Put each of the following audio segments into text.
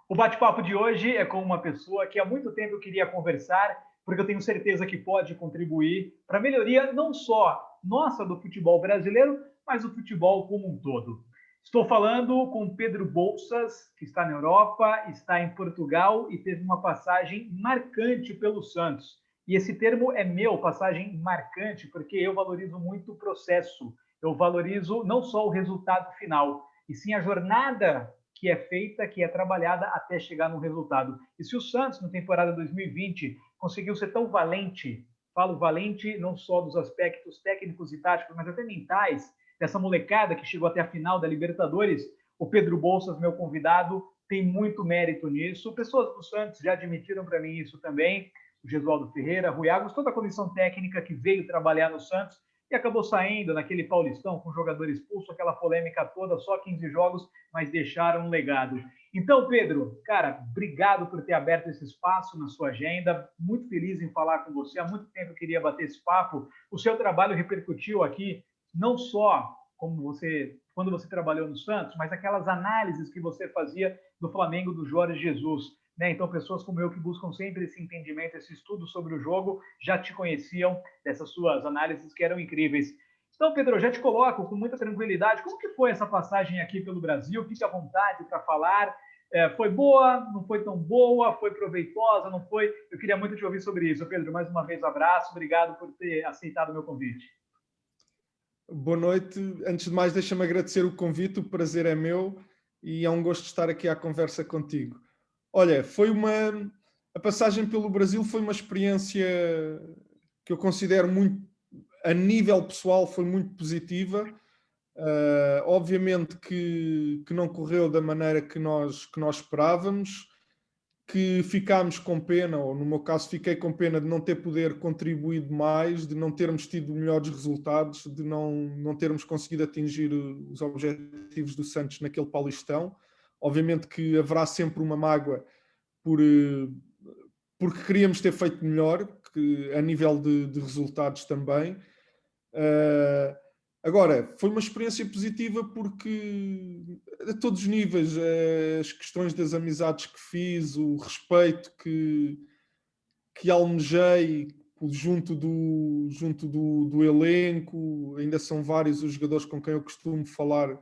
O bate-papo de hoje é com uma pessoa que há muito tempo eu queria conversar, porque eu tenho certeza que pode contribuir para a melhoria não só nossa do futebol brasileiro, mas do futebol como um todo. Estou falando com Pedro Bolsas, que está na Europa, está em Portugal e teve uma passagem marcante pelo Santos. E esse termo é meu, passagem marcante, porque eu valorizo muito o processo. Eu valorizo não só o resultado final, e sim a jornada que é feita, que é trabalhada até chegar no resultado. E se o Santos, na temporada 2020, conseguiu ser tão valente, falo valente não só dos aspectos técnicos e táticos, mas até mentais, dessa molecada que chegou até a final da Libertadores, o Pedro Bolsas, meu convidado, tem muito mérito nisso. Pessoas do Santos já admitiram para mim isso também, o Gesualdo Ferreira, Rui Águas, toda a comissão técnica que veio trabalhar no Santos e acabou saindo naquele Paulistão com jogador expulso, aquela polêmica toda, só 15 jogos, mas deixaram um legado. Então, Pedro, cara, obrigado por ter aberto esse espaço na sua agenda. Muito feliz em falar com você. Há muito tempo eu queria bater esse papo. O seu trabalho repercutiu aqui, não só como você, quando você trabalhou no Santos, mas aquelas análises que você fazia do Flamengo do Jorge Jesus. Né? Então, pessoas como eu que buscam sempre esse entendimento, esse estudo sobre o jogo, já te conheciam dessas suas análises que eram incríveis. Então, Pedro, eu já te coloco com muita tranquilidade. Como que foi essa passagem aqui pelo Brasil? Fique à vontade para falar. Foi boa? Não foi tão boa? Foi proveitosa? Não foi? Eu queria muito te ouvir sobre isso. Pedro, mais uma vez, abraço. Obrigado por ter aceitado o meu convite. Boa noite. Antes de mais, deixa-me agradecer o convite, o prazer é meu e é um gosto estar aqui à conversa contigo. Olha, a passagem pelo Brasil foi uma experiência que eu considero muito, a nível pessoal, foi muito positiva. Obviamente que não correu da maneira que nós esperávamos, que ficámos com pena, ou no meu caso fiquei com pena de não ter poder contribuído mais, de não termos tido melhores resultados, de não termos conseguido atingir os objetivos do Santos naquele Paulistão. Obviamente que haverá sempre uma mágoa por, porque queríamos ter feito melhor, que, a nível de resultados também. Uh, Agora, foi uma experiência positiva porque a todos os níveis, as questões das amizades que fiz, o respeito que almejei junto do elenco, ainda são vários os jogadores com quem eu costumo falar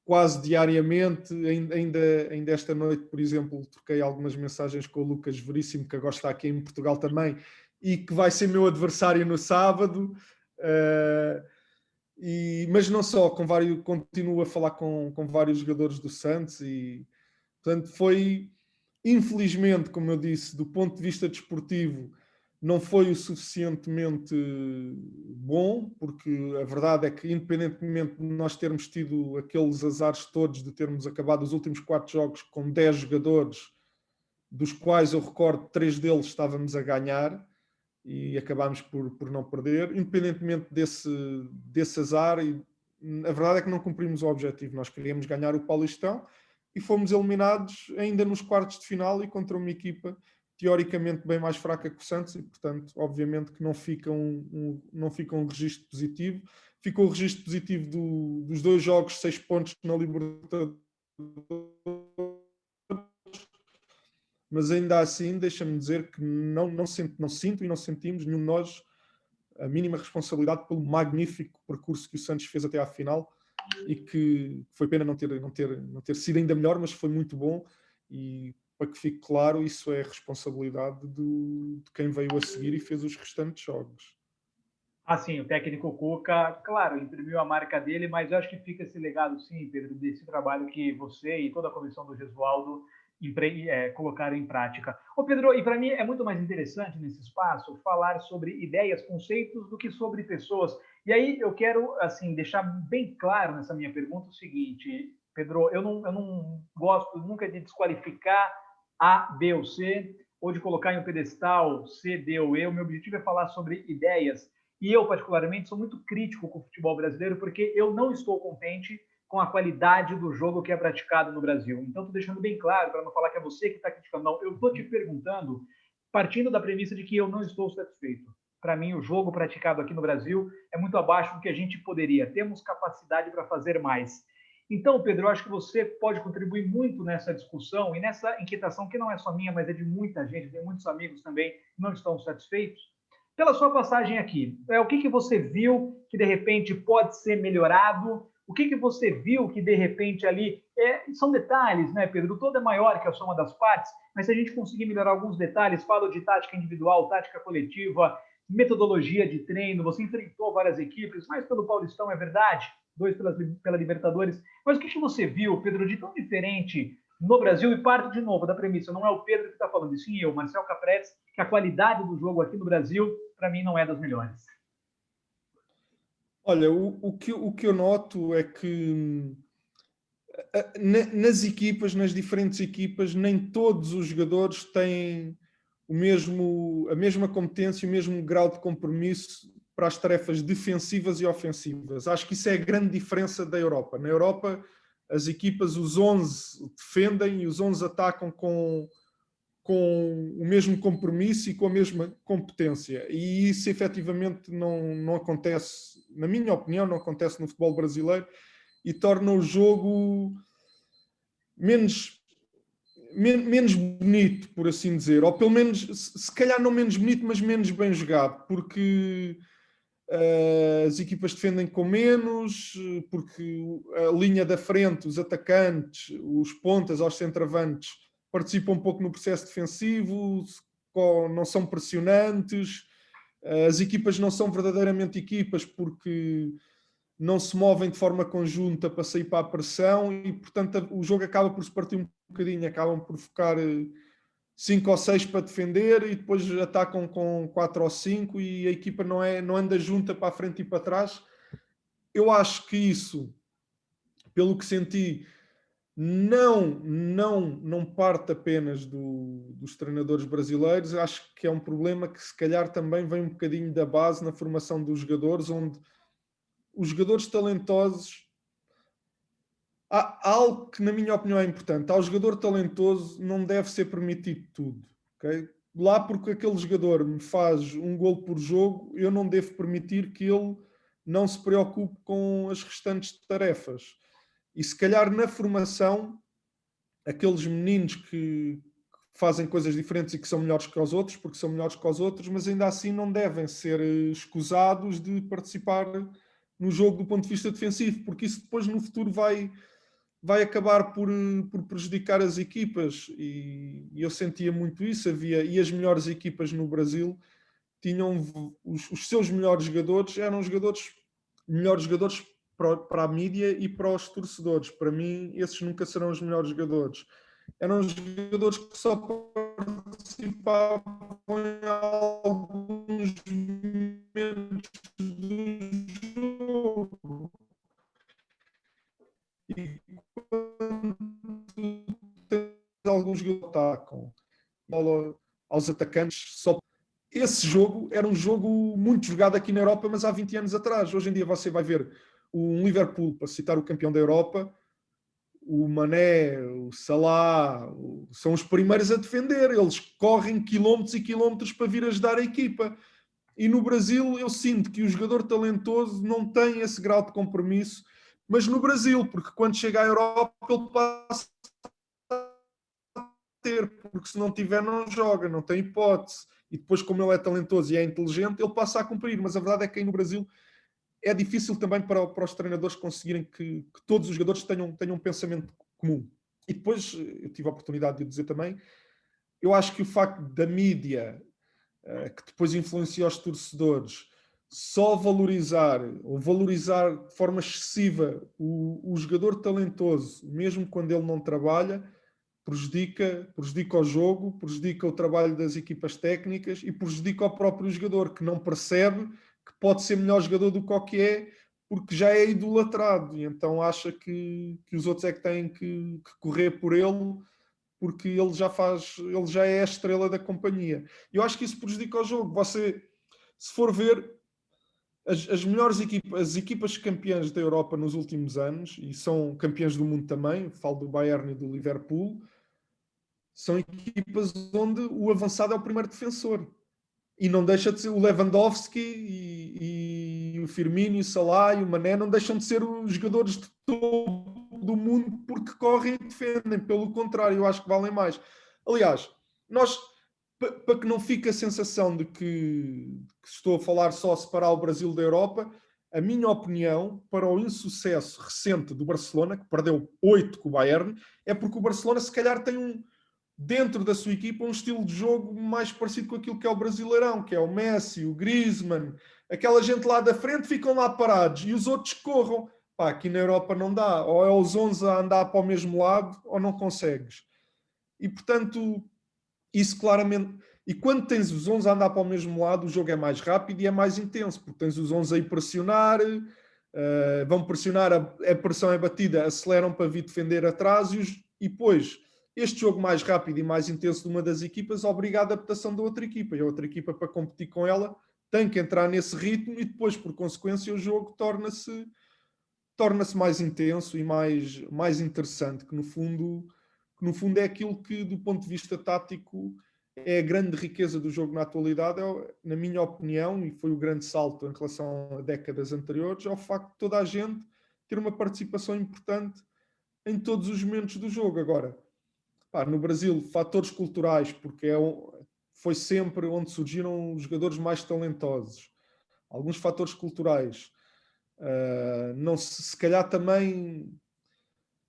quase diariamente. Ainda esta noite, por exemplo, troquei algumas mensagens com o Lucas Veríssimo, que agora está aqui em Portugal também, e que vai ser meu adversário no sábado. Uh, mas não só, continuo a falar com vários jogadores do Santos e, portanto, infelizmente, como eu disse, do ponto de vista desportivo, não foi o suficientemente bom, porque a verdade é que, independentemente de nós termos tido aqueles azares todos de termos acabado os últimos 4 jogos com 10 jogadores, dos quais eu recordo 3 deles estávamos a ganhar, e acabámos por não perder, independentemente desse azar. E a verdade é que não cumprimos o objetivo. Nós queríamos ganhar o Paulistão e fomos eliminados ainda nos quartos de final e contra uma equipa teoricamente bem mais fraca que o Santos e, portanto, obviamente que não fica um registro positivo. Ficou o registro positivo dos 2 jogos, 6 pontos na Libertadores, mas ainda assim deixa-me dizer que não sinto e não sentimos nenhum de nós a mínima responsabilidade pelo magnífico percurso que o Santos fez até à final e que foi pena não ter sido ainda melhor, mas foi muito bom. E para que fique claro, isso é responsabilidade de quem veio a seguir e fez os restantes jogos. Assim, o técnico Cuca, claro, imprimiu a marca dele, mas eu acho que fica esse legado, sim, Pedro, desse trabalho que você e toda a comissão do Gesualdo colocaram em prática. Ô, Pedro, e para mim é muito mais interessante nesse espaço falar sobre ideias, conceitos, do que sobre pessoas. E aí eu quero, assim, deixar bem claro nessa minha pergunta o seguinte, Pedro, eu não gosto nunca de desqualificar A, B ou C, ou de colocar em um pedestal C, D ou E. O meu objetivo é falar sobre ideias e eu, particularmente, sou muito crítico com o futebol brasileiro porque eu não estou contente com a qualidade do jogo que é praticado no Brasil. Então, estou deixando bem claro, para não falar que é você que está criticando, não. Eu estou te perguntando, partindo da premissa de que eu não estou satisfeito. Para mim, o jogo praticado aqui no Brasil é muito abaixo do que a gente poderia. Temos capacidade para fazer mais. Então, Pedro, eu acho que você pode contribuir muito nessa discussão e nessa inquietação que não é só minha, mas é de muita gente, tem muitos amigos também que não estão satisfeitos. Pela sua passagem aqui, o que você viu que de repente pode ser melhorado? O que você viu que de repente ali são detalhes, né, Pedro? O todo é maior que a soma das partes, mas se a gente conseguir melhorar alguns detalhes, falo de tática individual, tática coletiva, metodologia de treino, você enfrentou várias equipes, mais pelo Paulistão, é verdade, dois pela Libertadores, mas o que você viu, Pedro, de tão diferente no Brasil? E parte de novo da premissa, não é o Pedro que está falando, e sim eu, Marcel Capretes, que a qualidade do jogo aqui no Brasil, para mim, não é das melhores. Olha, o que eu noto é que nas equipas, nas diferentes equipas, nem todos os jogadores têm a mesma competência, o mesmo grau de compromisso para as tarefas defensivas e ofensivas. Acho que isso é a grande diferença da Europa. Na Europa, as equipas, os 11 defendem e os 11 atacam com o mesmo compromisso e com a mesma competência. E isso efetivamente não acontece, na minha opinião, não acontece no futebol brasileiro e torna o jogo menos bonito, por assim dizer, ou pelo menos, se calhar não menos bonito, mas menos bem jogado, porque as equipas defendem com menos, porque a linha da frente, os atacantes, os pontas aos centroavantes participam um pouco no processo defensivo, não são pressionantes, as equipas não são verdadeiramente equipas porque não se movem de forma conjunta para sair para a pressão e, portanto, o jogo acaba por se partir um bocadinho, acabam por focar 5 ou 6 para defender e depois atacam com 4 ou 5 e a equipa não anda junta para a frente e para trás. Eu acho que isso, pelo que senti, não parte apenas dos treinadores brasileiros. Acho que é um problema que se calhar também vem um bocadinho da base na formação dos jogadores, onde os jogadores talentosos, há algo que na minha opinião é importante. Ao jogador talentoso não deve ser permitido tudo, ok? Lá porque aquele jogador me faz um golo por jogo, eu não devo permitir que ele não se preocupe com as restantes tarefas. E se calhar na formação, aqueles meninos que fazem coisas diferentes e que são melhores que os outros, porque são melhores que os outros, mas ainda assim não devem ser escusados de participar no jogo do ponto de vista defensivo, porque isso depois no futuro vai acabar por prejudicar as equipas e eu sentia muito isso. E as melhores equipas no Brasil tinham os seus melhores jogadores, eram melhores jogadores para a mídia e para os torcedores. Para mim, esses nunca serão os melhores jogadores. Eram jogadores que só participavam em alguns momentos do jogo. E quando tens alguns jogadores que atacam aos atacantes, só esse jogo era um jogo muito jogado aqui na Europa, mas há 20 anos atrás. Hoje em dia você vai ver um Liverpool, para citar o campeão da Europa, o Mané, o Salah, são os primeiros a defender. Eles correm quilómetros e quilómetros para vir ajudar a equipa. E no Brasil eu sinto que o jogador talentoso não tem esse grau de compromisso, mas no Brasil, porque quando chega à Europa ele passa a ter, porque se não tiver não joga, não tem hipótese. E depois, como ele é talentoso e é inteligente, ele passa a cumprir. Mas a verdade é que aí no Brasil é difícil também para os treinadores conseguirem que todos os jogadores tenham um pensamento comum. E depois, eu tive a oportunidade de dizer também, eu acho que o facto da mídia, que depois influencia os torcedores, só valorizar ou valorizar de forma excessiva o jogador talentoso, mesmo quando ele não trabalha, prejudica o jogo, prejudica o trabalho das equipas técnicas e prejudica o próprio jogador, que não percebe que pode ser melhor jogador do que o que é, porque já é idolatrado e então acha que os outros é que têm que correr por ele, porque ele já é a estrela da companhia. Eu acho que isso prejudica o jogo. Você, se for ver as melhores equipas, as equipas campeãs da Europa nos últimos anos, e são campeãs do mundo também, falo do Bayern e do Liverpool, são equipas onde o avançado é o primeiro defensor. E não deixa de ser o Lewandowski e o Firmino, e o Salah e o Mané não deixam de ser os jogadores de topo do mundo porque correm e defendem. Pelo contrário, eu acho que valem mais. Aliás, nós, para que não fique a sensação de que estou a falar só a separar o Brasil da Europa, a minha opinião para o insucesso recente do Barcelona, que perdeu 8 com o Bayern, é porque o Barcelona se calhar tem dentro da sua equipa um estilo de jogo mais parecido com aquilo que é o Brasileirão, que é o Messi, o Griezmann, aquela gente lá da frente ficam lá parados e os outros corram. Pá, aqui na Europa não dá, ou é os 11 a andar para o mesmo lado ou não consegues. E portanto, isso claramente... E quando tens os 11 a andar para o mesmo lado, o jogo é mais rápido e é mais intenso, porque tens os 11 a ir pressionar, vão pressionar, a pressão é batida, aceleram para vir defender atrás e depois este jogo mais rápido e mais intenso de uma das equipas obriga a adaptação da outra equipa. E a outra equipa, para competir com ela, tem que entrar nesse ritmo e depois, por consequência, o jogo torna-se mais intenso e mais interessante, que no fundo é aquilo que, do ponto de vista tático, é a grande riqueza do jogo na atualidade, na minha opinião, e foi o grande salto em relação a décadas anteriores, é o facto de toda a gente ter uma participação importante em todos os momentos do jogo. Agora, pá, no Brasil, fatores culturais, porque foi sempre onde surgiram os jogadores mais talentosos. Alguns fatores culturais. Não se calhar também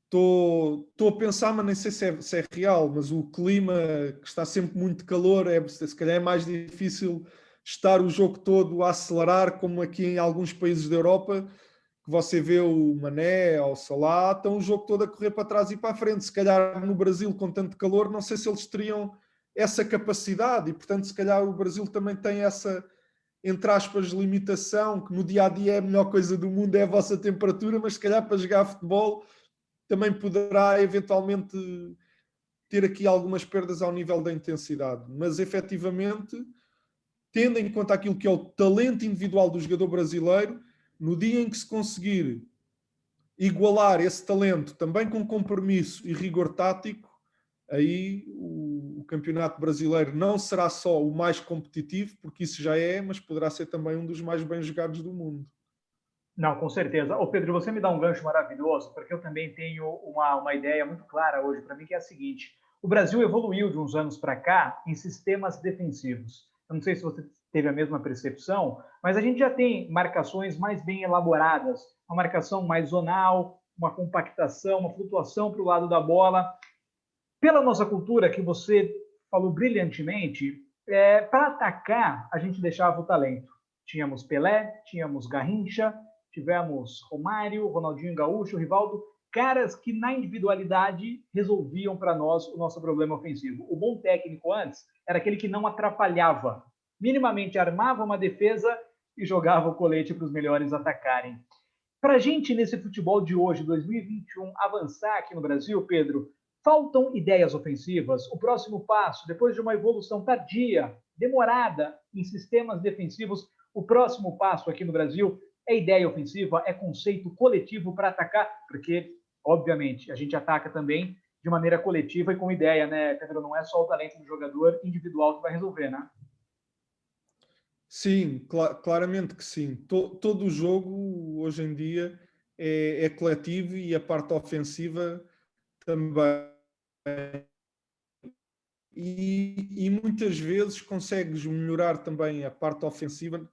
estou a pensar, mas nem sei se é real, mas o clima que está sempre muito calor, se calhar é mais difícil estar o jogo todo a acelerar, como aqui em alguns países da Europa, que você vê o Mané ou o Salah, estão o jogo todo a correr para trás e para a frente. Se calhar no Brasil, com tanto calor, não sei se eles teriam essa capacidade e, portanto, se calhar o Brasil também tem essa, entre aspas, limitação, que no dia-a-dia é a melhor coisa do mundo, é a vossa temperatura, mas se calhar para jogar futebol também poderá eventualmente ter aqui algumas perdas ao nível da intensidade. Mas, efetivamente, tendo em conta aquilo que é o talento individual do jogador brasileiro, no dia em que se conseguir igualar esse talento também com compromisso e rigor tático, aí o campeonato brasileiro não será só o mais competitivo, porque isso já é, mas poderá ser também um dos mais bem jogados do mundo. Não, com certeza. Ô Pedro, você me dá um gancho maravilhoso, porque eu também tenho uma ideia muito clara hoje para mim, que é a seguinte: o Brasil evoluiu de uns anos para cá em sistemas defensivos. Eu não sei se você teve a mesma percepção, mas a gente já tem marcações mais bem elaboradas, uma marcação mais zonal, uma compactação, uma flutuação para o lado da bola. Pela nossa cultura, que você falou brilhantemente, para atacar, a gente deixava o talento. Tínhamos Pelé, tínhamos Garrincha, tivemos Romário, Ronaldinho Gaúcho, Rivaldo, caras que na individualidade resolviam para nós o nosso problema ofensivo. O bom técnico antes era aquele que não atrapalhava, minimamente armava uma defesa e jogava o colete para os melhores atacarem. Para a gente, nesse futebol de hoje, 2021, avançar aqui no Brasil, Pedro, faltam ideias ofensivas. O próximo passo, depois de uma evolução tardia, demorada em sistemas defensivos, o próximo passo aqui no Brasil é ideia ofensiva, é conceito coletivo para atacar, porque, obviamente, a gente ataca também de maneira coletiva e com ideia, né, Pedro? Não é só o talento do jogador individual que vai resolver, né? Sim, claramente que sim. Todo o jogo, hoje em dia, é coletivo e a parte ofensiva também. E muitas vezes consegues melhorar também a parte ofensiva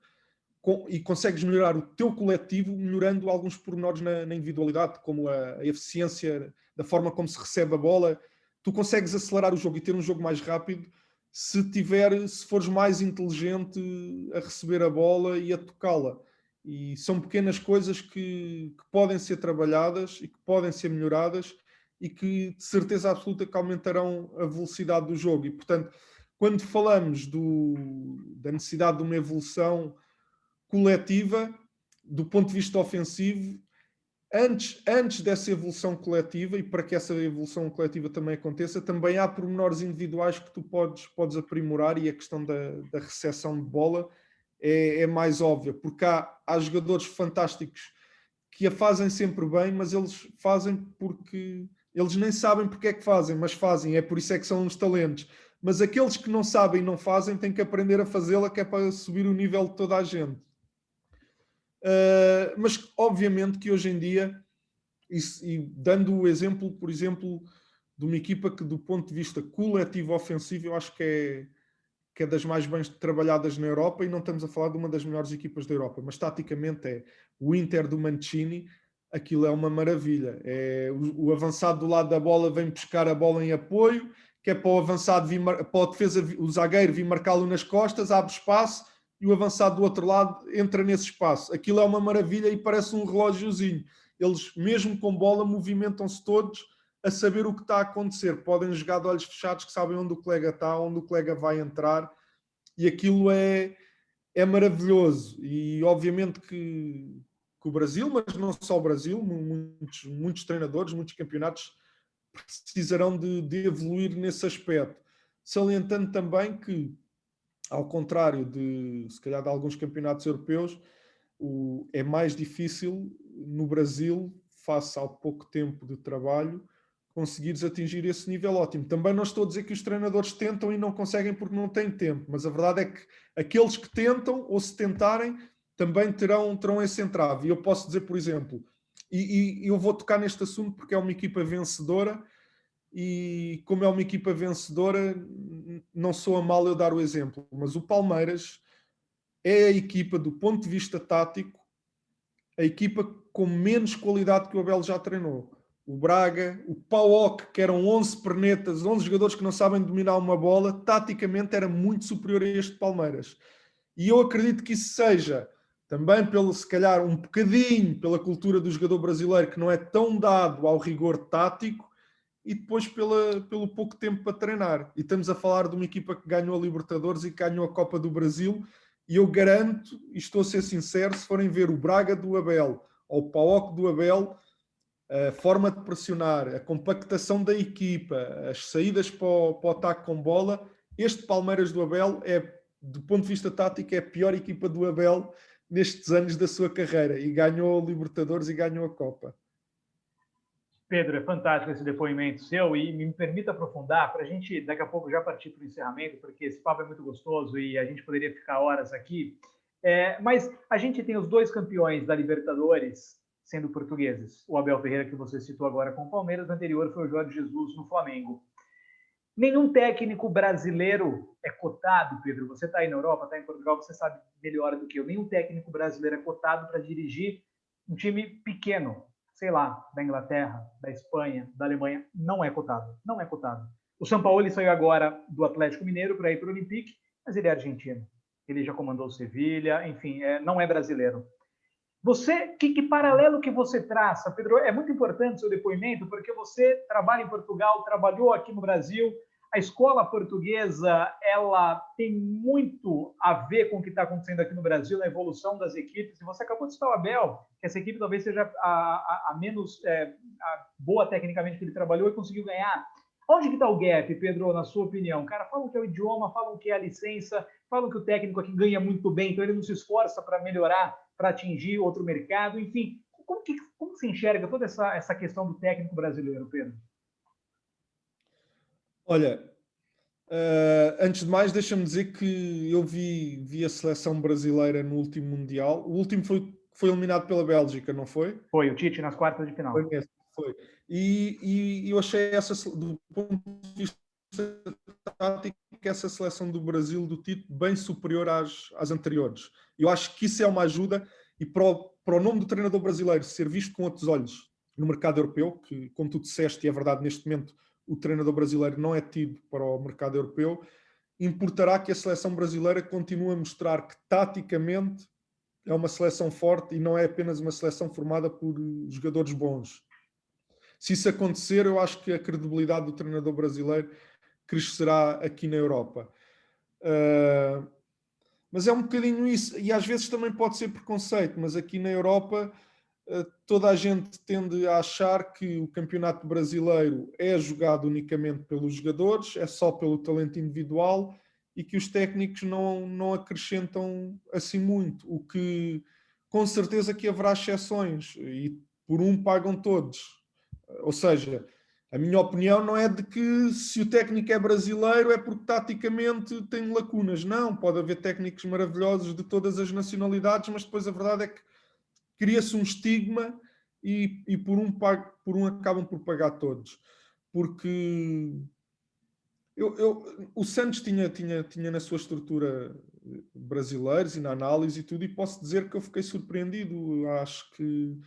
e consegues melhorar o teu coletivo melhorando alguns pormenores na individualidade, como a eficiência da forma como se recebe a bola. Tu consegues acelerar o jogo e ter um jogo mais rápido se fores mais inteligente a receber a bola e a tocá-la. E são pequenas coisas que podem ser trabalhadas e que podem ser melhoradas e que de certeza absoluta que aumentarão a velocidade do jogo. E portanto, quando falamos da necessidade de uma evolução coletiva, do ponto de vista ofensivo, antes dessa evolução coletiva, e para que essa evolução coletiva também aconteça, também há pormenores individuais que tu podes aprimorar, e a questão da recepção de bola é mais óbvia, porque há jogadores fantásticos que a fazem sempre bem, mas eles fazem porque eles nem sabem porque é que fazem, mas fazem, é por isso é que são uns talentos. Mas aqueles que não sabem e não fazem têm que aprender a fazê-la, que é para subir o nível de toda a gente. Mas obviamente que hoje em dia e dando o exemplo, por exemplo, de uma equipa que, do ponto de vista coletivo ofensivo, eu acho que é das mais bem trabalhadas na Europa, e não estamos a falar de uma das melhores equipas da Europa, mas taticamente é o Inter do Mancini. Aquilo é uma maravilha. O avançado do lado da bola vem buscar a bola em apoio, que é para o avançado vir, para o defesa, o zagueiro vir marcá-lo nas costas, abre espaço, e o avançado do outro lado entra nesse espaço. Aquilo é uma maravilha e parece um relógiozinho. Eles, mesmo com bola, movimentam-se todos a saber o que está a acontecer. Podem jogar de olhos fechados, que sabem onde o colega está, onde o colega vai entrar, e aquilo é maravilhoso. E obviamente que o Brasil, mas não só o Brasil, muitos treinadores, muitos campeonatos precisarão de evoluir nesse aspecto. Salientando também que, ao contrário se calhar, de alguns campeonatos europeus, é mais difícil no Brasil, face ao pouco tempo de trabalho, conseguires atingir esse nível ótimo. Também não estou a dizer que os treinadores tentam e não conseguem porque não têm tempo, mas a verdade é que aqueles que tentam, ou se tentarem, também terão esse entrave. E eu posso dizer, por exemplo, e eu vou tocar neste assunto porque é uma equipa vencedora, e como é uma equipa vencedora, não soa mal eu dar o exemplo, mas o Palmeiras é a equipa, do ponto de vista tático, a equipa com menos qualidade que o Abel já treinou. O Braga, o PAOK, que eram 11 pernetas, 11 jogadores que não sabem dominar uma bola, taticamente era muito superior a este Palmeiras. E eu acredito que isso seja também, se calhar, um bocadinho pela cultura do jogador brasileiro, que não é tão dado ao rigor tático, e depois pelo pouco tempo para treinar. E estamos a falar de uma equipa que ganhou a Libertadores e que ganhou a Copa do Brasil, e eu garanto, e estou a ser sincero, se forem ver o Braga do Abel ou o PAOK do Abel, a forma de pressionar, a compactação da equipa, as saídas para o ataque com bola, este Palmeiras do Abel do ponto de vista tático, é a pior equipa do Abel nestes anos da sua carreira, e ganhou a Libertadores e ganhou a Copa. Pedro, é fantástico esse depoimento seu, e me permita aprofundar para a gente daqui a pouco já partir para o encerramento, porque esse papo é muito gostoso e a gente poderia ficar horas aqui. Mas a gente tem os dois campeões da Libertadores sendo portugueses. O Abel Ferreira, que você citou agora com o Palmeiras, o anterior foi o Jorge Jesus no Flamengo. Nenhum técnico brasileiro é cotado, Pedro. Você está aí na Europa, está em Portugal, você sabe melhor do que eu. Nenhum técnico brasileiro é cotado para dirigir um time pequeno, sei lá, da Inglaterra, da Espanha, da Alemanha. Não é cotado. Não é cotado. O Sampaoli saiu agora do Atlético Mineiro para ir para o Olympique, mas ele é argentino. Ele já comandou o Sevilha, enfim, não é brasileiro. Você, que paralelo que você traça, Pedro? É muito importante o seu depoimento, porque você trabalha em Portugal, trabalhou aqui no Brasil. A escola portuguesa, ela tem muito a ver com o que está acontecendo aqui no Brasil, na evolução das equipes. E você acabou de citar o Abel, que essa equipe talvez seja a menos boa tecnicamente que ele trabalhou e conseguiu ganhar. Onde que está o gap, Pedro, na sua opinião? Cara, falam que é o idioma, falam que é a licença, falam que o técnico aqui ganha muito bem, então ele não se esforça para melhorar, para atingir outro mercado. Enfim, como se enxerga toda essa questão do técnico brasileiro, Pedro? Olha, antes de mais, deixa-me dizer que eu vi a seleção brasileira no último Mundial. O último foi eliminado pela Bélgica, não foi? Foi, o Tite nas quartas de final. Foi. E eu achei do ponto de vista tático, essa seleção do Brasil, do Tite, bem superior às anteriores. Eu acho que isso é uma ajuda, e para o nome do treinador brasileiro ser visto com outros olhos no mercado europeu, que, como tu disseste, e é verdade, neste momento o treinador brasileiro não é tido para o mercado europeu, importará que a seleção brasileira continue a mostrar que taticamente é uma seleção forte e não é apenas uma seleção formada por jogadores bons. Se isso acontecer, eu acho que a credibilidade do treinador brasileiro crescerá aqui na Europa. Mas é um bocadinho isso, e às vezes também pode ser preconceito, mas aqui na Europa toda a gente tende a achar que o campeonato brasileiro é jogado unicamente pelos jogadores, é só pelo talento individual, e que os técnicos não acrescentam assim muito, o que com certeza que haverá exceções, e por um pagam todos. Ou seja, a minha opinião não é de que se o técnico é brasileiro é porque taticamente tem lacunas. Não, pode haver técnicos maravilhosos de todas as nacionalidades, mas depois a verdade é que cria-se um estigma e por um acabam por pagar todos. Porque o Santos tinha na sua estrutura brasileiros e na análise e tudo, e posso dizer que eu fiquei surpreendido. Acho que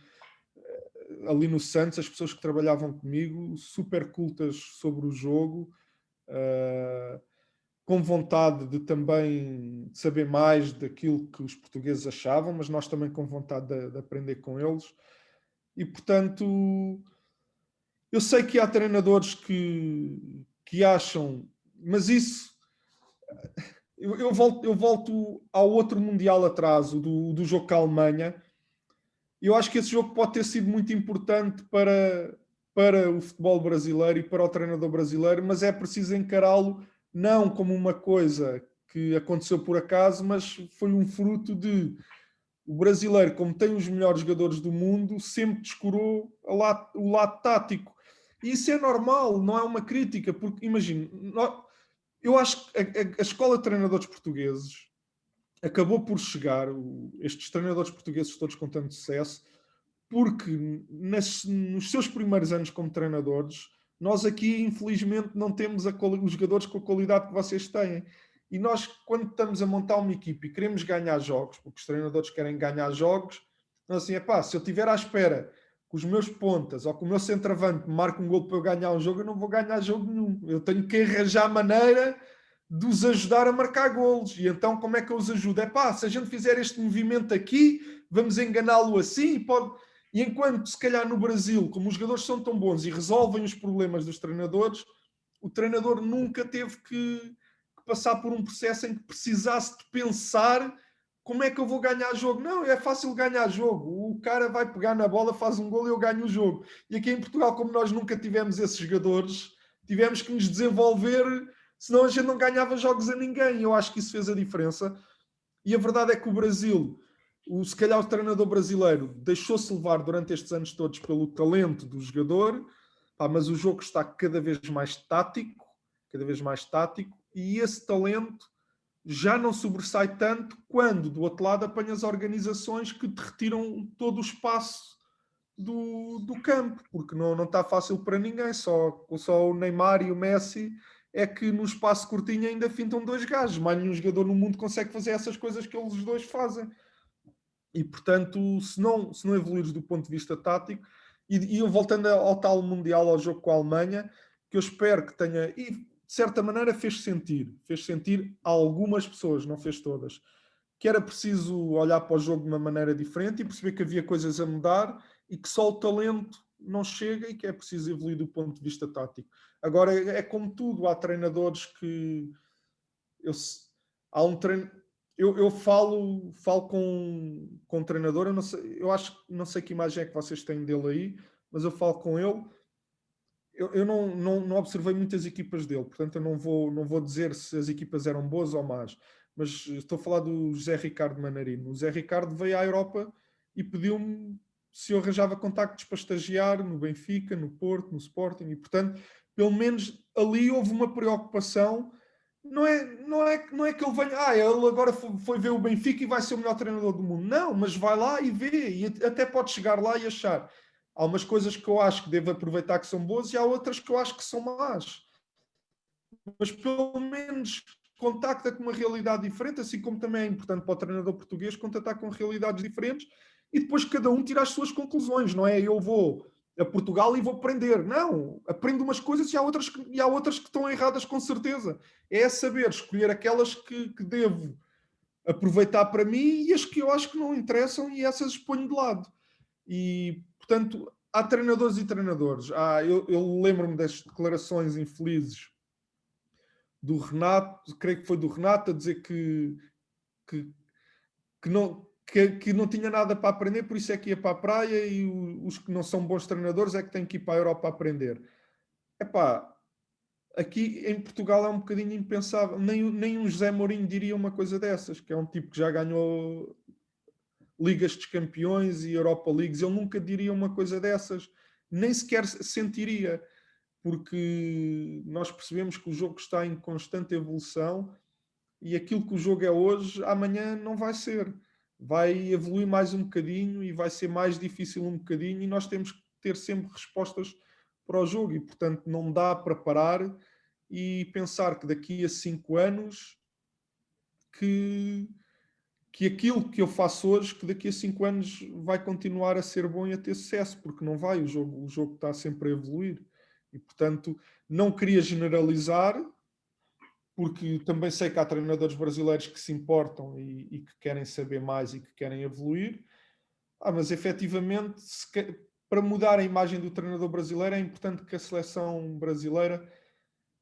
ali no Santos, as pessoas que trabalhavam comigo, super cultas sobre o jogo, com vontade de também saber mais daquilo que os portugueses achavam, mas nós também com vontade de aprender com eles. E, portanto, eu sei que há treinadores que acham, mas isso... Eu volto ao outro Mundial atrás, do jogo com a Alemanha. Eu acho que esse jogo pode ter sido muito importante para o futebol brasileiro e para o treinador brasileiro, mas é preciso encará-lo não como uma coisa que aconteceu por acaso, mas foi um fruto de o brasileiro, como tem os melhores jogadores do mundo, sempre descurou o lado tático. E isso é normal, não é uma crítica, porque imagina, eu acho que a escola de treinadores portugueses acabou por chegar, estes treinadores portugueses todos com tanto sucesso, porque nos seus primeiros anos como treinadores, nós aqui, infelizmente, não temos os jogadores com a qualidade que vocês têm. E nós, quando estamos a montar uma equipe e queremos ganhar jogos, porque os treinadores querem ganhar jogos, nós assim, se eu estiver à espera que os meus pontas ou que o meu centroavante me marque um gol para eu ganhar um jogo, eu não vou ganhar jogo nenhum. Eu tenho que arranjar maneira de os ajudar a marcar golos. E então, como é que eu os ajudo? Se a gente fizer este movimento aqui, vamos enganá-lo assim, pode... E enquanto, se calhar, no Brasil, como os jogadores são tão bons e resolvem os problemas dos treinadores, o treinador nunca teve que passar por um processo em que precisasse de pensar como é que eu vou ganhar jogo. Não, é fácil ganhar jogo. O cara vai pegar na bola, faz um gol e eu ganho o jogo. E aqui em Portugal, como nós nunca tivemos esses jogadores, tivemos que nos desenvolver, senão a gente não ganhava jogos a ninguém. Eu acho que isso fez a diferença. E a verdade é que o Brasil, se calhar o treinador brasileiro, deixou-se levar durante estes anos todos pelo talento do jogador, mas o jogo está cada vez mais tático, e esse talento já não sobressai tanto quando, do outro lado, apanhas organizações que te retiram todo o espaço do campo, porque não está fácil para ninguém, só o Neymar e o Messi é que no espaço curtinho ainda fintam dois gajos, mais nenhum jogador no mundo consegue fazer essas coisas que eles dois fazem. E, portanto, se não evoluires do ponto de vista tático, e eu voltando ao tal Mundial, ao jogo com a Alemanha, que eu espero que tenha, e de certa maneira fez sentir algumas pessoas, não fez todas, que era preciso olhar para o jogo de uma maneira diferente e perceber que havia coisas a mudar e que só o talento não chega e que é preciso evoluir do ponto de vista tático. Agora, é como tudo, há treinadores que... há um treino... Eu falo com um treinador, não sei que imagem é que vocês têm dele aí, mas eu falo com ele. Eu não observei muitas equipas dele, portanto eu não vou dizer se as equipas eram boas ou más, mas estou a falar do José Ricardo Manarino. O José Ricardo veio à Europa e pediu-me se eu arranjava contactos para estagiar no Benfica, no Porto, no Sporting, e portanto, pelo menos ali houve uma preocupação. Não é que ele venha, ele agora foi ver o Benfica e vai ser o melhor treinador do mundo. Não, mas vai lá e vê, e até pode chegar lá e achar. Há umas coisas que eu acho que devo aproveitar que são boas e há outras que eu acho que são más. Mas pelo menos contacta com uma realidade diferente, assim como também é importante para o treinador português contactar com realidades diferentes e depois cada um tira as suas conclusões, não é? Eu vou a Portugal e vou aprender. Não, aprendo umas coisas e há outras que estão erradas com certeza. É saber escolher aquelas que devo aproveitar para mim e as que eu acho que não interessam e essas ponho de lado. E, portanto, há treinadores e treinadores. Eu lembro-me das declarações infelizes do Renato, creio que foi do Renato, a dizer que, que não tinha nada para aprender, por isso é que ia para a praia e os que não são bons treinadores é que têm que ir para a Europa aprender. Aqui em Portugal é um bocadinho impensável. Nem um José Mourinho diria uma coisa dessas, que é um tipo que já ganhou Ligas dos Campeões e Europa Leagues. Ele nunca diria uma coisa dessas, nem sequer sentiria, porque nós percebemos que o jogo está em constante evolução e aquilo que o jogo é hoje, amanhã não vai ser. vai evoluir mais um bocadinho e vai ser mais difícil um bocadinho, e nós temos que ter sempre respostas para o jogo, e portanto não dá para parar e pensar que daqui a 5 anos que aquilo que eu faço hoje, que daqui a 5 anos vai continuar a ser bom e a ter sucesso, porque não vai, o jogo está sempre a evoluir. E, portanto, não queria generalizar, porque também sei que há treinadores brasileiros que se importam e que querem saber mais e que querem evoluir. Mas efetivamente, para mudar a imagem do treinador brasileiro, é importante que a seleção brasileira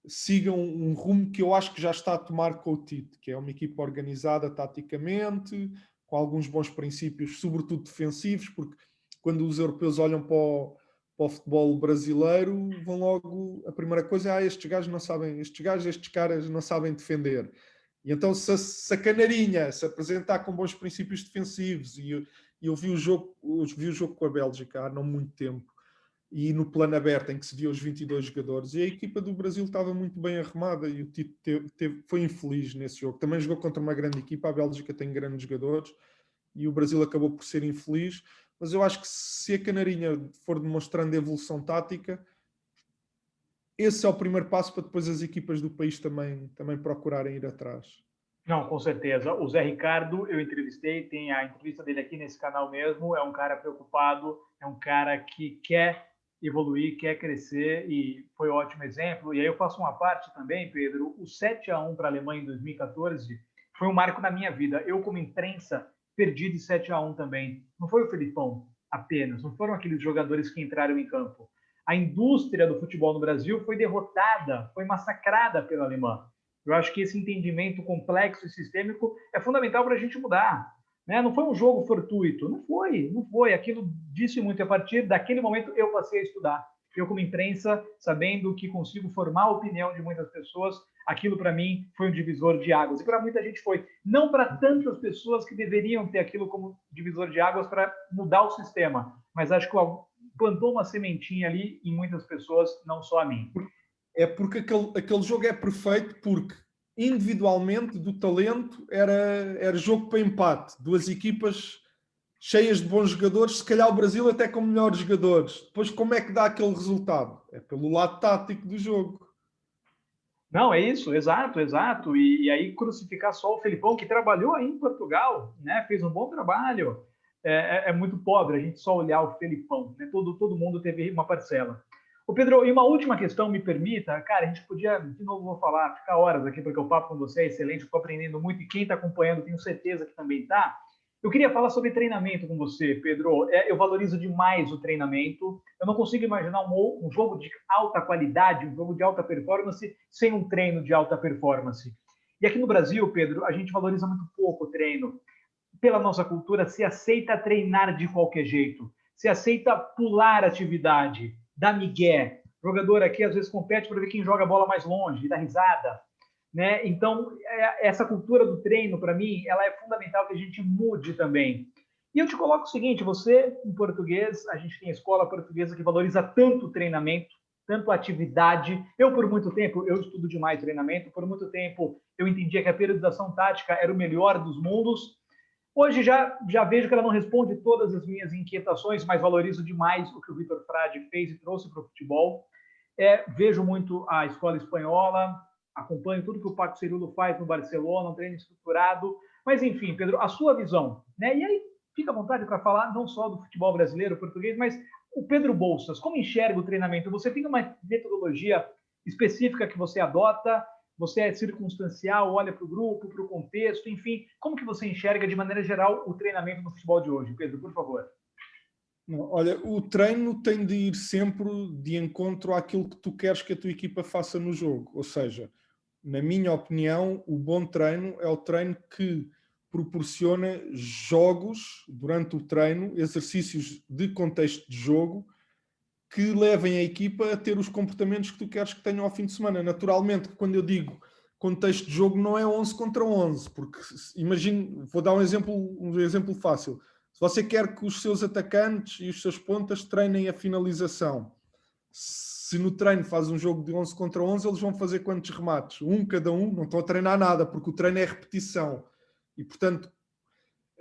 sigam um rumo que eu acho que já está a tomar com o Tite, que é uma equipa organizada taticamente, com alguns bons princípios, sobretudo defensivos, porque quando os europeus olham para o futebol brasileiro, vão logo, a primeira coisa é, estes gajos não sabem, estes caras não sabem defender. E então se a Canarinha se apresentar com bons princípios defensivos, e eu vi o jogo com a Bélgica há não muito tempo, e no plano aberto em que se viu os 22 jogadores, e a equipa do Brasil estava muito bem arrumada, e o Tite foi infeliz nesse jogo. Também jogou contra uma grande equipa, a Bélgica tem grandes jogadores, e o Brasil acabou por ser infeliz, mas eu acho que se a Canarinha for demonstrando evolução tática, esse é o primeiro passo para depois as equipas do país também procurarem ir atrás. Não, com certeza. O Zé Ricardo, eu entrevistei, tem a entrevista dele aqui nesse canal mesmo, é um cara preocupado, é um cara que quer evoluir, quer crescer, e foi um ótimo exemplo. E aí eu faço uma parte também, Pedro, o 7-1 para a Alemanha em 2014 foi um marco na minha vida. Eu, como imprensa, perdi de 7-1 também. Não foi o Felipão apenas, não foram aqueles jogadores que entraram em campo. A indústria do futebol no Brasil foi derrotada, foi massacrada pela Alemanha. Eu acho que esse entendimento complexo e sistêmico é fundamental para a gente mudar. Né? Não foi um jogo fortuito, não foi. Aquilo disse muito. E a partir daquele momento eu passei a estudar. Eu, como imprensa, sabendo que consigo formar a opinião de muitas pessoas, aquilo para mim foi um divisor de águas. E para muita gente foi. Não para tantas pessoas que deveriam ter aquilo como divisor de águas para mudar o sistema, mas acho que plantou uma sementinha ali em muitas pessoas, não só a mim. É porque aquele jogo é perfeito, porque individualmente do talento era jogo para empate. Duas equipas cheias de bons jogadores, se calhar o Brasil até com melhores jogadores. Depois como é que dá aquele resultado? É pelo lado tático do jogo. Não, é isso, exato. E aí crucificar só o Felipão, que trabalhou aí em Portugal, né? Fez um bom trabalho. É muito pobre a gente só olhar o Felipão, né? Todo mundo teve uma parcela. Ô Pedro, e uma última questão, me permita, cara, a gente podia, de novo vou falar, ficar horas aqui, porque o papo com você é excelente, estou aprendendo muito, e quem está acompanhando, tenho certeza que também está. Eu queria falar sobre treinamento com você, Pedro. Eu valorizo demais o treinamento. Eu não consigo imaginar um jogo de alta qualidade, um jogo de alta performance, sem um treino de alta performance. E aqui no Brasil, Pedro, a gente valoriza muito pouco o treino. Pela nossa cultura, se aceita treinar de qualquer jeito. Se aceita pular atividade, dar migué. O jogador aqui, às vezes, compete para ver quem joga a bola mais longe, e dá risada. Né? Então, essa cultura do treino, para mim, ela é fundamental que a gente mude também. E eu te coloco o seguinte, você, em português, a gente tem a escola portuguesa que valoriza tanto o treinamento, tanto a atividade. Eu, por muito tempo, eu estudo demais treinamento, por muito tempo eu entendia que a periodização tática era o melhor dos mundos. Hoje já vejo que ela não responde todas as minhas inquietações, mas valorizo demais o que o Vitor Frade fez e trouxe para o futebol. Vejo muito a escola espanhola, acompanho tudo que o Paco Cirulo faz no Barcelona, um treino estruturado. Mas, enfim, Pedro, a sua visão, né? E aí, fica à vontade para falar não só do futebol brasileiro, português, mas o Pedro Bolsas, como enxerga o treinamento? Você tem uma metodologia específica que você adota? Você é circunstancial, olha para o grupo, para o contexto, enfim. Como que você enxerga, de maneira geral, o treinamento no futebol de hoje? Pedro, por favor. Olha, o treino tem de ir sempre de encontro àquilo que tu queres que a tua equipa faça no jogo. Ou seja, na minha opinião, o bom treino é o treino que proporciona jogos durante o treino, exercícios de contexto de jogo, que levem a equipa a ter os comportamentos que tu queres que tenham ao fim de semana. Naturalmente, quando eu digo contexto de jogo, não é 11 contra 11, porque imagino, vou dar um exemplo fácil. Se você quer que os seus atacantes e os seus pontas treinem a finalização, se no treino faz um jogo de 11 contra 11, eles vão fazer quantos remates? Um cada um, não estão a treinar nada, porque o treino é repetição. E, portanto,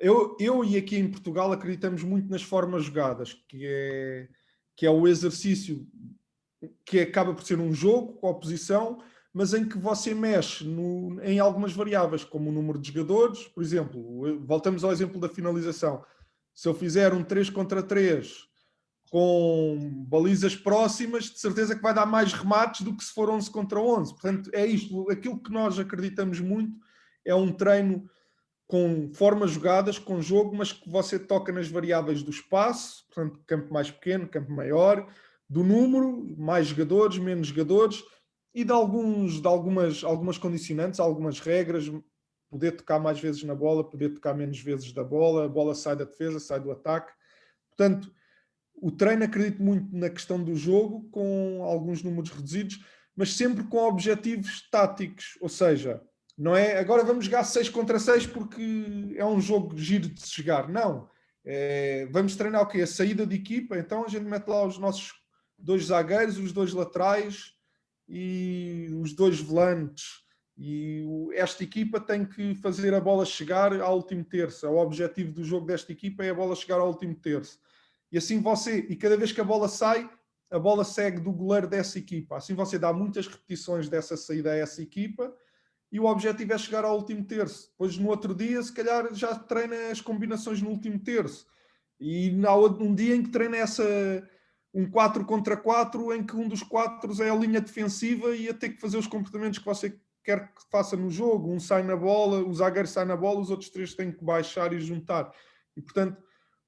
Eu e aqui em Portugal acreditamos muito nas formas jogadas, que é o exercício que acaba por ser um jogo com oposição, mas em que você mexe em algumas variáveis, como o número de jogadores. Por exemplo, voltamos ao exemplo da finalização. Se eu fizer um 3 contra 3 com balizas próximas, de certeza que vai dar mais remates do que se for 11 contra 11. Portanto, é isto. Aquilo que nós acreditamos muito é um treino com formas jogadas, com jogo, mas que você toca nas variáveis do espaço, portanto, campo mais pequeno, campo maior, do número, mais jogadores, menos jogadores, e de algumas condicionantes, algumas regras, poder tocar mais vezes na bola, poder tocar menos vezes da bola, a bola sai da defesa, sai do ataque. Portanto, o treino acredito muito na questão do jogo, com alguns números reduzidos, mas sempre com objetivos táticos, ou seja, não é agora vamos jogar 6 contra 6 porque é um jogo giro de se jogar. Não. Vamos treinar o quê? A saída de equipa. Então a gente mete lá os nossos 2 zagueiros, os 2 laterais e os 2 volantes. E esta equipa tem que fazer a bola chegar ao último terço. O objetivo do jogo desta equipa é a bola chegar ao último terço. E assim e cada vez que a bola sai, a bola segue do goleiro dessa equipa. Assim você dá muitas repetições dessa saída a essa equipa, e o objetivo é chegar ao último terço. Depois, no outro dia, se calhar já treina as combinações no último terço. E há um dia em que treina um 4 contra 4, em que um dos 4 é a linha defensiva e a ter que fazer os comportamentos que você quer que faça no jogo. Um sai na bola, o zagueiro sai na bola, os outros 3 têm que baixar e juntar. E, portanto,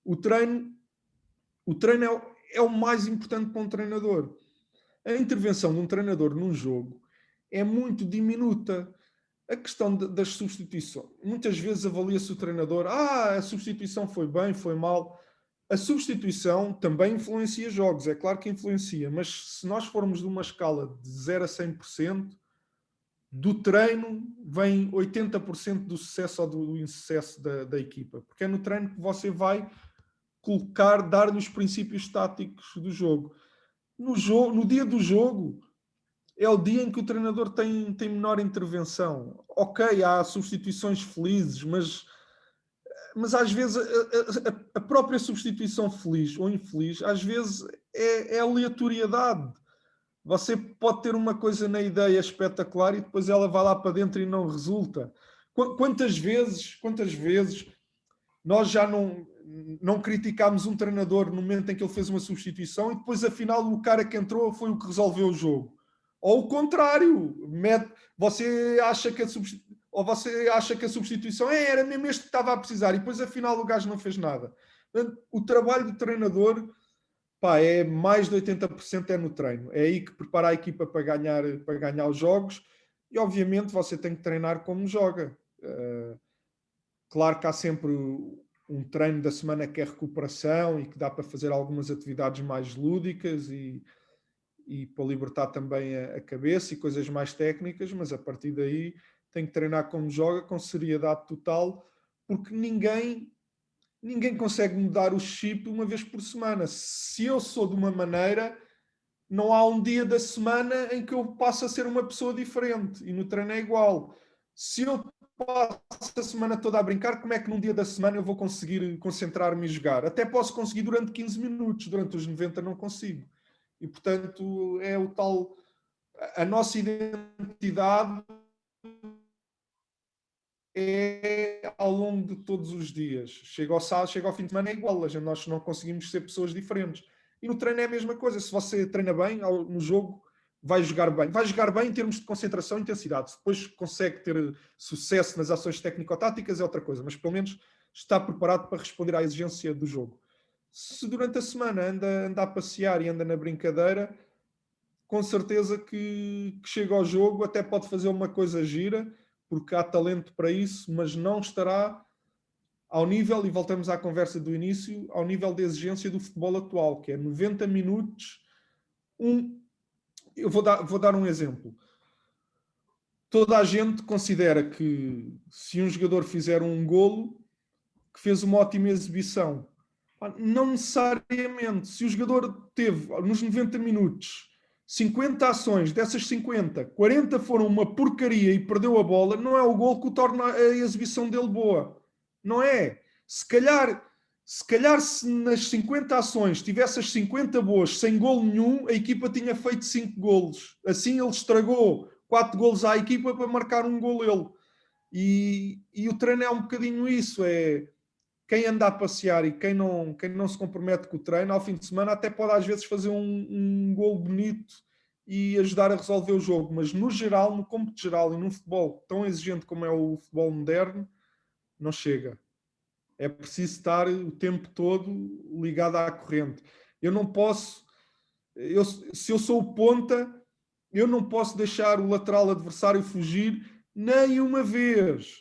o treino é o mais importante para um treinador. A intervenção de um treinador num jogo é muito diminuta. A questão das substituições. Muitas vezes avalia-se o treinador, a substituição foi bem, foi mal. A substituição também influencia jogos, é claro que influencia, mas se nós formos de uma escala de 0 a 100%, do treino vem 80% do sucesso ou do insucesso da equipa, porque é no treino que você vai dar-lhe os princípios táticos do jogo. No dia do jogo, é o dia em que o treinador tem menor intervenção. Ok, há substituições felizes, mas às vezes a própria substituição feliz ou infeliz, às vezes é aleatoriedade. Você pode ter uma coisa na ideia espetacular e depois ela vai lá para dentro e não resulta. Quantas vezes nós já não criticámos um treinador no momento em que ele fez uma substituição e depois afinal o cara que entrou foi o que resolveu o jogo? Ou o contrário, você acha que a substituição era mesmo este que estava a precisar e depois afinal o gajo não fez nada. Portanto, o trabalho do treinador, é mais de 80% é no treino. É aí que prepara a equipa para ganhar os jogos e obviamente você tem que treinar como joga. Claro que há sempre um treino da semana que é recuperação e que dá para fazer algumas atividades mais lúdicas e para libertar também a cabeça e coisas mais técnicas, mas a partir daí tem que treinar como joga, com seriedade total, porque ninguém consegue mudar o chip uma vez por semana. Se eu sou de uma maneira, não há um dia da semana em que eu passo a ser uma pessoa diferente, e no treino é igual. Se eu passo a semana toda a brincar, como é que num dia da semana eu vou conseguir concentrar-me e jogar? Até posso conseguir durante 15 minutos, durante os 90 não consigo. E, portanto, é o tal... A nossa identidade é ao longo de todos os dias. Chega ao sábado, chega ao fim de semana, é igual. Nós não conseguimos ser pessoas diferentes. E no treino é a mesma coisa. Se você treina bem, no jogo vai jogar bem. Vai jogar bem em termos de concentração e intensidade. Se depois consegue ter sucesso nas ações técnico-táticas é outra coisa. Mas pelo menos está preparado para responder à exigência do jogo. Se durante a semana anda a passear e anda na brincadeira, com certeza que chega ao jogo, até pode fazer uma coisa gira, porque há talento para isso, mas não estará ao nível, e voltamos à conversa do início, ao nível de exigência do futebol atual, que é 90 minutos. Eu vou dar um exemplo. Toda a gente considera que se um jogador fizer um golo, que fez uma ótima exibição. Não necessariamente. Se o jogador teve, nos 90 minutos, 50 ações, dessas 50, 40 foram uma porcaria e perdeu a bola, não é o gol que o torna a exibição dele boa. Não é. Se nas 50 ações tivesse as 50 boas, sem golo nenhum, a equipa tinha feito 5 golos. Assim ele estragou 4 golos à equipa para marcar um golo ele. E o treino é um bocadinho isso, é quem anda a passear e quem não se compromete com o treino, ao fim de semana até pode às vezes fazer um golo bonito e ajudar a resolver o jogo, mas no geral, no cômputo geral e num futebol tão exigente como é o futebol moderno, não chega. É preciso estar o tempo todo ligado à corrente. Eu não posso, se eu sou o ponta, eu não posso deixar o lateral adversário fugir nem uma vez.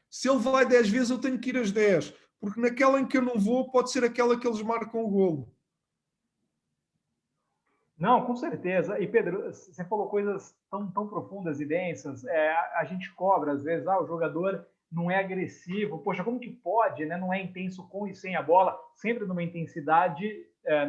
Se ele vai 10 vezes, eu tenho que ir às 10, porque naquela em que eu não vou, pode ser aquela que eles marcam o golo. Não, com certeza. E Pedro, você falou coisas tão profundas e densas. A gente cobra, às vezes, o jogador não é agressivo. Poxa, como que pode, né? Não é intenso com e sem a bola, sempre numa intensidade,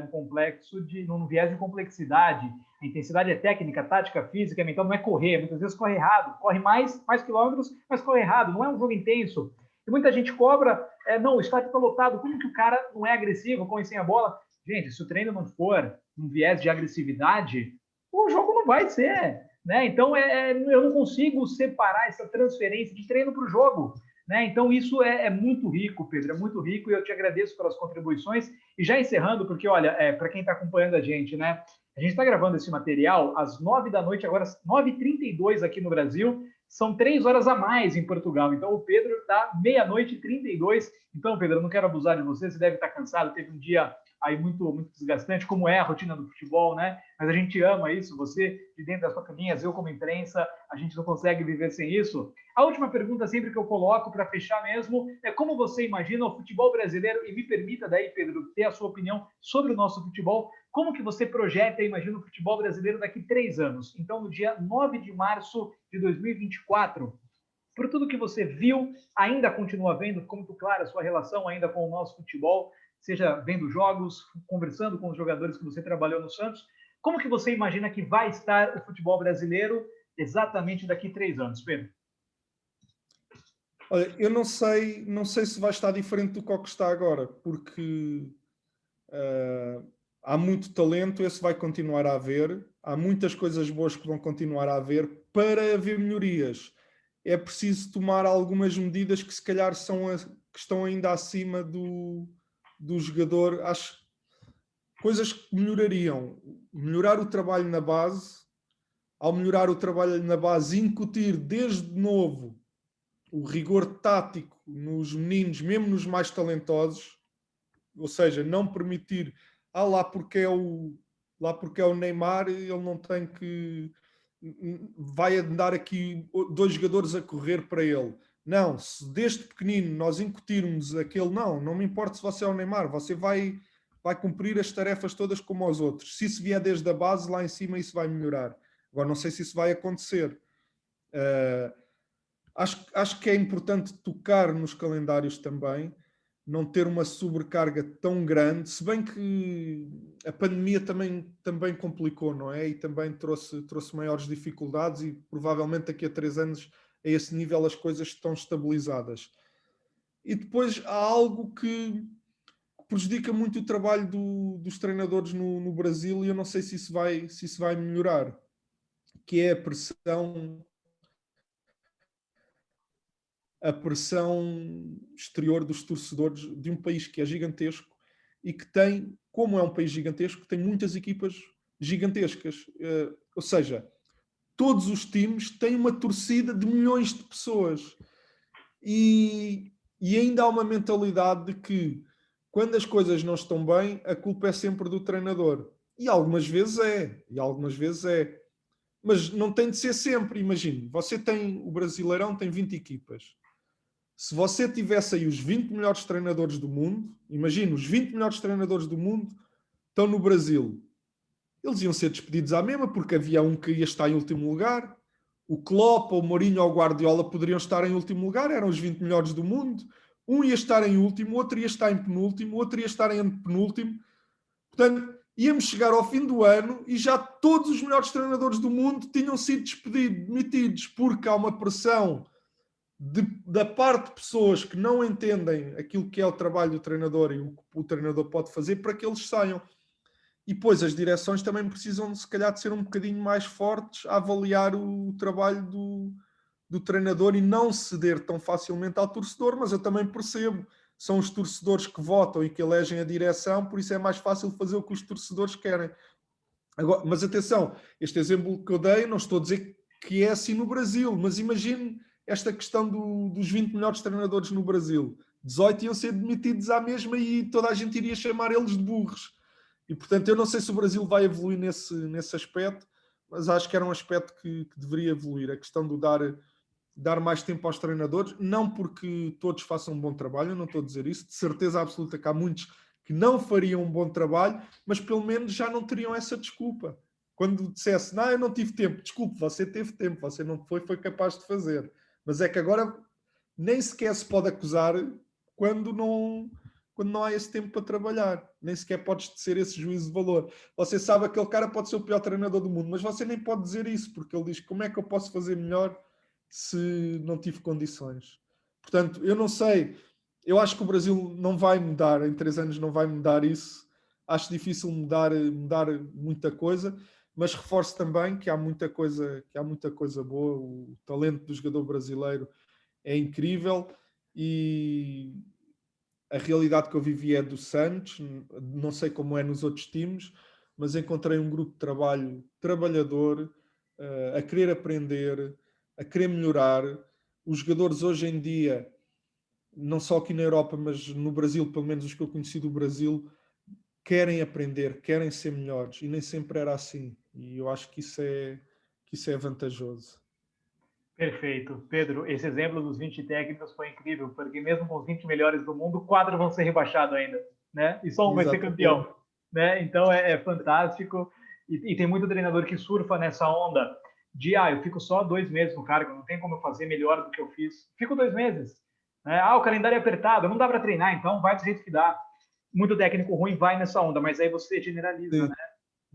num complexo, num viés de complexidade. A intensidade é técnica, tática, física, mental, não é correr. Muitas vezes corre errado, corre mais quilômetros, mas corre errado. Não é um jogo intenso. E muita gente cobra, não, o estádio está lotado. Como que o cara não é agressivo com e sem a bola? Gente, se o treino não for um viés de agressividade, o jogo não vai ser, né? Então, eu não consigo separar essa transferência de treino para o jogo, né? Então, isso é muito rico, Pedro, é muito rico e eu te agradeço pelas contribuições. E já encerrando, porque, olha, para quem está acompanhando a gente, né? A gente está gravando esse material às 9 da noite, agora 9h32 aqui no Brasil, são 3 horas a mais em Portugal. Então, o Pedro está meia-noite e 32. Então, Pedro, eu não quero abusar de você deve estar cansado, teve um dia aí muito desgastante, como é a rotina do futebol, né? Mas a gente ama isso, você de dentro das quatro linhas, eu como imprensa, a gente não consegue viver sem isso. A última pergunta sempre que eu coloco para fechar mesmo é como você imagina o futebol brasileiro, e me permita daí, Pedro, ter a sua opinião sobre o nosso futebol, como que você projeta e imagina o futebol brasileiro daqui 3 anos? Então, no dia 9 de março de 2024, por tudo que você viu, ainda continua vendo, ficou muito clara a sua relação ainda com o nosso futebol, seja vendo jogos, conversando com os jogadores que você trabalhou no Santos. Como que você imagina que vai estar o futebol brasileiro exatamente daqui 3 anos, Pedro? Olha, eu não sei se vai estar diferente do que está agora, porque há muito talento, esse vai continuar a haver, há muitas coisas boas que vão continuar a haver. Para haver melhorias, é preciso tomar algumas medidas que se calhar que estão ainda acima do jogador. Acho coisas que melhorariam. Melhorar o trabalho na base. Ao melhorar o trabalho na base, incutir desde novo o rigor tático nos meninos, mesmo nos mais talentosos. Ou seja, não permitir lá porque é o Neymar, ele não tem que vai andar aqui 2 jogadores a correr para ele. Não, se desde pequenino nós incutirmos aquele, não me importa se você é o Neymar, você vai cumprir as tarefas todas como aos outros. Se isso vier desde a base, lá em cima isso vai melhorar. Agora não sei se isso vai acontecer. Acho que é importante tocar nos calendários também, não ter uma sobrecarga tão grande, se bem que a pandemia também complicou, não é? E também trouxe maiores dificuldades e provavelmente daqui a 3 anos a esse nível as coisas estão estabilizadas. E depois há algo que prejudica muito o trabalho dos treinadores no Brasil e eu não sei se isso vai melhorar, que é a pressão exterior dos torcedores de um país que é gigantesco e que tem, como é um país gigantesco, tem muitas equipas gigantescas. Ou seja, todos os times têm uma torcida de milhões de pessoas. E ainda há uma mentalidade de que quando as coisas não estão bem, a culpa é sempre do treinador. E algumas vezes é. Mas não tem de ser sempre. Imagine, o Brasileirão tem 20 equipas. Se você tivesse aí os 20 melhores treinadores do mundo, imagina, os 20 melhores treinadores do mundo estão no Brasil. Eles iam ser despedidos à mesma, porque havia um que ia estar em último lugar. O Klopp, o Mourinho ou o Guardiola poderiam estar em último lugar, eram os 20 melhores do mundo. Um ia estar em último, outro ia estar em penúltimo, outro ia estar em penúltimo. Portanto, íamos chegar ao fim do ano e já todos os melhores treinadores do mundo tinham sido demitidos, porque há uma pressão da parte de pessoas que não entendem aquilo que é o trabalho do treinador e o que o treinador pode fazer para que eles saiam. E depois as direções também precisam, se calhar, de ser um bocadinho mais fortes a avaliar o trabalho do treinador e não ceder tão facilmente ao torcedor, mas eu também percebo, são os torcedores que votam e que elegem a direção, por isso é mais fácil fazer o que os torcedores querem. Agora, mas atenção, este exemplo que eu dei, não estou a dizer que é assim no Brasil, mas imagine esta questão dos 20 melhores treinadores no Brasil. 18 iam ser demitidos à mesma e toda a gente iria chamar eles de burros. E, portanto, eu não sei se o Brasil vai evoluir nesse aspecto, mas acho que era um aspecto que deveria evoluir. A questão de dar mais tempo aos treinadores, não porque todos façam um bom trabalho, eu não estou a dizer isso, de certeza absoluta que há muitos que não fariam um bom trabalho, mas pelo menos já não teriam essa desculpa. Quando dissesse, não, eu não tive tempo, desculpe, você teve tempo, você não foi capaz de fazer. Mas é que agora nem sequer se pode acusar quando não há esse tempo para trabalhar. Nem sequer podes ter esse juízo de valor. Você sabe que aquele cara pode ser o pior treinador do mundo, mas você nem pode dizer isso, porque ele diz, como é que eu posso fazer melhor se não tive condições? Portanto, eu não sei. Eu acho que o Brasil não vai mudar, em 3 anos não vai mudar isso. Acho difícil mudar muita coisa, mas reforço também que há muita coisa boa. O talento do jogador brasileiro é incrível e a realidade que eu vivi é do Santos, não sei como é nos outros times, mas encontrei um grupo de trabalho trabalhador, a querer aprender, a querer melhorar. Os jogadores hoje em dia, não só aqui na Europa, mas no Brasil, pelo menos os que eu conheci do Brasil, querem aprender, querem ser melhores, e nem sempre era assim. E eu acho que isso é vantajoso. Perfeito. Pedro, esse exemplo dos 20 técnicos foi incrível, porque mesmo com os 20 melhores do mundo, 4 vão ser rebaixados ainda, né? E só um vai ser campeão, né? Então é fantástico. E tem muito treinador que surfa nessa onda de, eu fico só 2 meses no cargo, não tem como eu fazer melhor do que eu fiz. Fico 2 meses. Né? O calendário é apertado, não dá para treinar, então vai do jeito que dá. Muito técnico ruim vai nessa onda, mas aí você generaliza, Sim. né?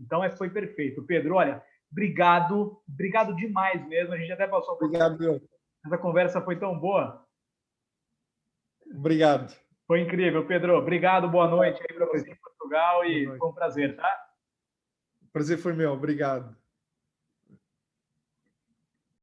Então foi perfeito. Pedro, olha, obrigado demais mesmo. A gente até passou um pouquinho. Obrigado, Essa conversa foi tão boa. obrigado. Foi incrível, Pedro. Obrigado, boa noite aí para você em Portugal Boa e noite. foi um prazer, tá? O prazer foi meu, obrigado.